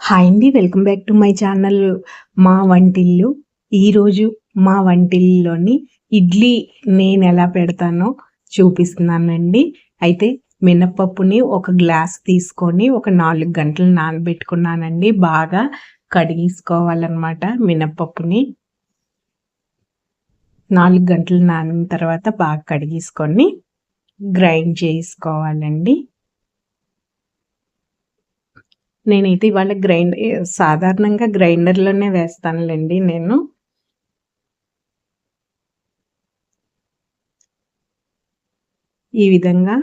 Hi అండి. Welcome back to my channel మా వంటిల్లు. ఈరోజు మా వంటిల్లోని ఇడ్లీ నేనెలా పెడతానో చూపిస్తున్నానండి. అయితే మినపప్పుని ఒక గ్లాస్ తీసుకొని ఒక 4 గంటలు నానబెట్టుకున్నానండి. బాగా కడిగేసుకోవాలన్నమాట మినపప్పుని. 4 గంటలు నానిన తర్వాత బాగా కడిగేసుకొని గ్రైండ్ చేసుకోవాలండి. నేనైతే ఇవాళ సాధారణంగా గ్రైండర్‌లోనే వేస్తానులెండి నేను. ఈ విధంగా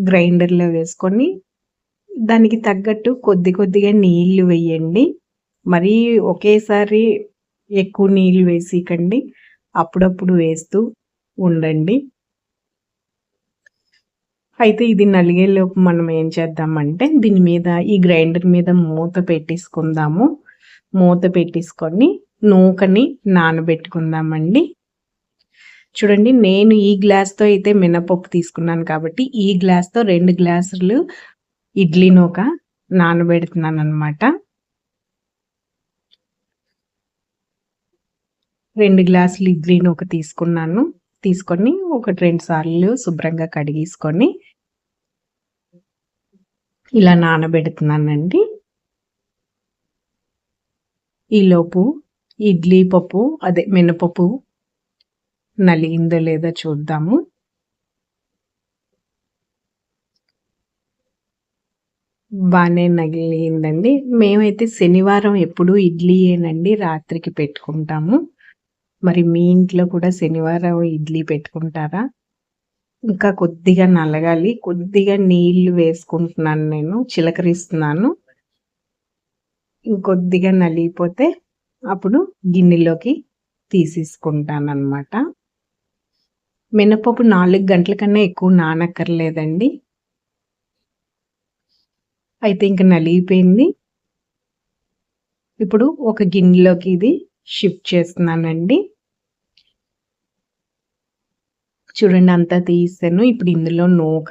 గ్రైండర్‌లో వేసుకొని, దానికి తగ్గట్టు కొద్దిగా నీళ్లు వేయండి. మరీ ఒకేసారి ఎక్కువ నీళ్లు వేసికండి. అప్పుడప్పుడు వేస్తూ ఉండండి. అయితే ఇది నలిగేలోపు మనం ఏం చేద్దామంటే, దీని మీద ఈ గ్రైండర్ మీద మూత పెట్టేసుకుందాము. మూత పెట్టేసుకొని నూకని నానబెట్టుకుందామండి. చూడండి, నేను ఈ గ్లాస్‌తో అయితే మినపప్పు తీసుకున్నాను కాబట్టి, ఈ గ్లాస్‌తో 2 గ్లాసులు ఇడ్లీ నూక నానబెడుతున్నానన్నమాట. 2 గ్లాసులు ఇడ్లీ నూక తీసుకొని 2 సార్లు శుభ్రంగా కడిగేసుకొని ఇలా నానబెడుతున్నానండి. ఈలోపు ఇడ్లీ పప్పు మినపప్పు నలిగిందో లేదో చూద్దాము. బాగానే నలిగిందండి. మేమైతే శనివారం ఎప్పుడూ ఇడ్లీయేనండి రాత్రికి పెట్టుకుంటాము. మరి మీ ఇంట్లో కూడా శనివారం ఇడ్లీ పెట్టుకుంటారా? ఇంకా కొద్దిగా నలగాలి. కొద్దిగా నీళ్లు వేసుకుంటున్నాను నేను, చిలకరిస్తున్నాను. ఇంకొద్దిగా నలిగిపోతే అప్పుడు గిన్నెలోకి తీసేసుకుంటానన్నమాట. మినపప్పు 4 గంటల కన్నా ఎక్కువ నానక్కర్లేదండి. అయితే ఇంక నలిగిపోయింది. ఇప్పుడు ఒక గిన్నెలోకి ఇది షిఫ్ట్ చేస్తున్నానండి. చూడండి, అంతా తీసాను. ఇప్పుడు ఇందులో నూక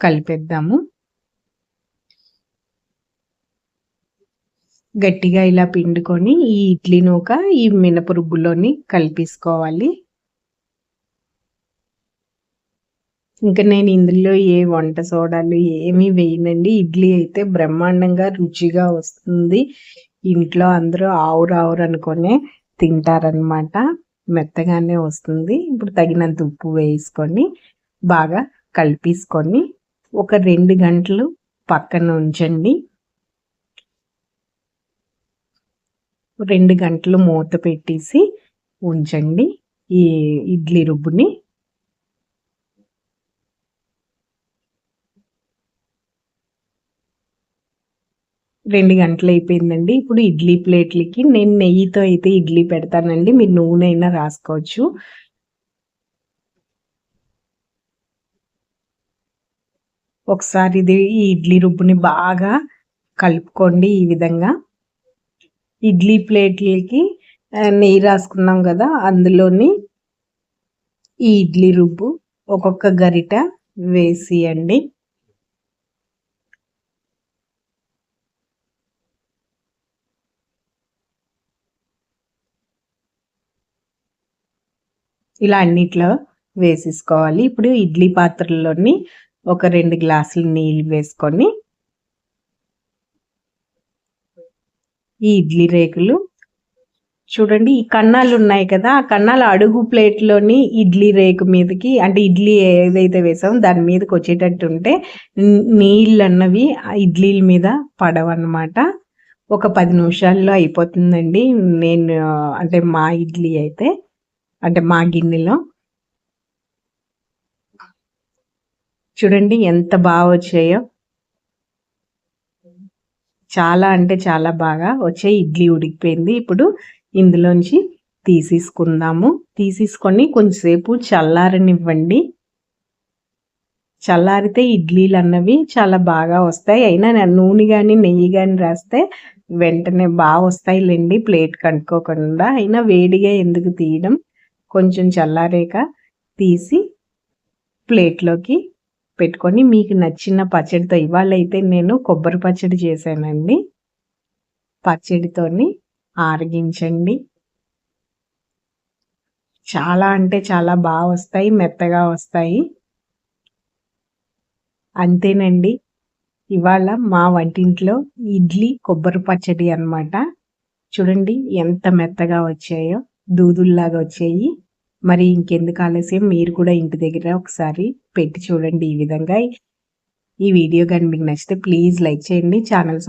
కలిపేద్దాము. గట్టిగా ఇలా పిండుకొని ఈ ఇడ్లీ నూక ఈ మినప రుబ్బులోని కలిపేసుకోవాలి. ఇంకా నేను ఇందులో ఏ వంట సోడాలు ఏమీ వేయనండి. ఇడ్లీ అయితే బ్రహ్మాండంగా రుచిగా వస్తుంది. ఇంట్లో అందరూ ఆవురు అనుకునే తింటారనమాట. మెత్తగానే వస్తుంది. ఇప్పుడు తగినంత ఉప్పు వేసుకొని బాగా కలిపేసుకొని ఒక 2 గంటలు పక్కన ఉంచండి. 2 గంటలు మూత పెట్టేసి ఉంచండి ఈ ఇడ్లీ రుబ్బుని. రెండు గంటలు అయిపోయిందండి. ఇప్పుడు ఇడ్లీ ప్లేట్లకి నేను నెయ్యితో అయితే ఇడ్లీ పెడతానండి. మీరు నూనె అయినా రాసుకోవచ్చు. ఒకసారి ఈ ఇడ్లీ రుబ్బుని బాగా కలుపుకోండి. ఈ విధంగా ఇడ్లీ ప్లేట్లకి నెయ్యి రాసుకున్నాం కదా, అందులోని ఈ ఇడ్లీ రుబ్బు ఒక్కొక్క గరిట వేసియండి. ఇలా అన్నిట్లో వేసేసుకోవాలి. ఇప్పుడు ఇడ్లీ పాత్రలోని ఒక 2 గ్లాసులు నీళ్ళు వేసుకొని ఈ ఇడ్లీ రేకులు చూడండి, ఈ కన్నాలు ఉన్నాయి కదా, ఆ కన్నాల అడుగు ప్లేట్లోని ఇడ్లీ రేకు మీదకి, అంటే ఇడ్లీ ఏదైతే వేసామో దాని మీదకి వచ్చేటట్టు ఉంటే నీళ్ళు అన్నవి ఇడ్లీల మీద పడవన్నమాట. ఒక 10 నిమిషాల్లో అయిపోతుందండి. నేను అంటే మా ఇడ్లీ అయితే, అంటే మా గిన్నెలో చూడండి ఎంత బాగా వచ్చాయో. చాలా అంటే చాలా బాగా వచ్చాయి. ఇడ్లీ ఉడికిపోయింది. ఇప్పుడు ఇందులోంచి తీసేసుకుందాము. తీసేసుకొని కొంచెంసేపు చల్లారనివ్వండి. చల్లారితే ఇడ్లీలు అన్నవి చాలా బాగా వస్తాయి. అయినా నూనె కానీ నెయ్యి కానీ రాస్తే వెంటనే బాగా వస్తాయిలేండి, ప్లేట్ కంటుకోకుండా. అయినా వేడిగా ఎందుకు తీయడం, కొంచెం చల్లారాక తీసి ప్లేట్లోకి పెట్టుకొని మీకు నచ్చిన పచ్చడితో, ఇవాళ అయితే నేను కొబ్బరి పచ్చడి చేశానండి. పచ్చడితోని ఆరగించండి. చాలా అంటే చాలా బాగా వస్తాయి, మెత్తగా వస్తాయి. అంతేనండి, ఇవాళ మా వంటింట్లో ఇడ్లీ కొబ్బరి పచ్చడి అన్నమాట. చూడండి ఎంత మెత్తగా వచ్చాయో, దూదుల్లాగా వచ్చాయి. మరి ఇంకెందుకు ఆలస్యం, మీరు కూడా ఇంటి దగ్గర ఒకసారి పెట్టి చూడండి ఈ విధంగా. ఈ వీడియో కానీ మీకు నచ్చితే ప్లీజ్ లైక్ చేయండి, ఛానల్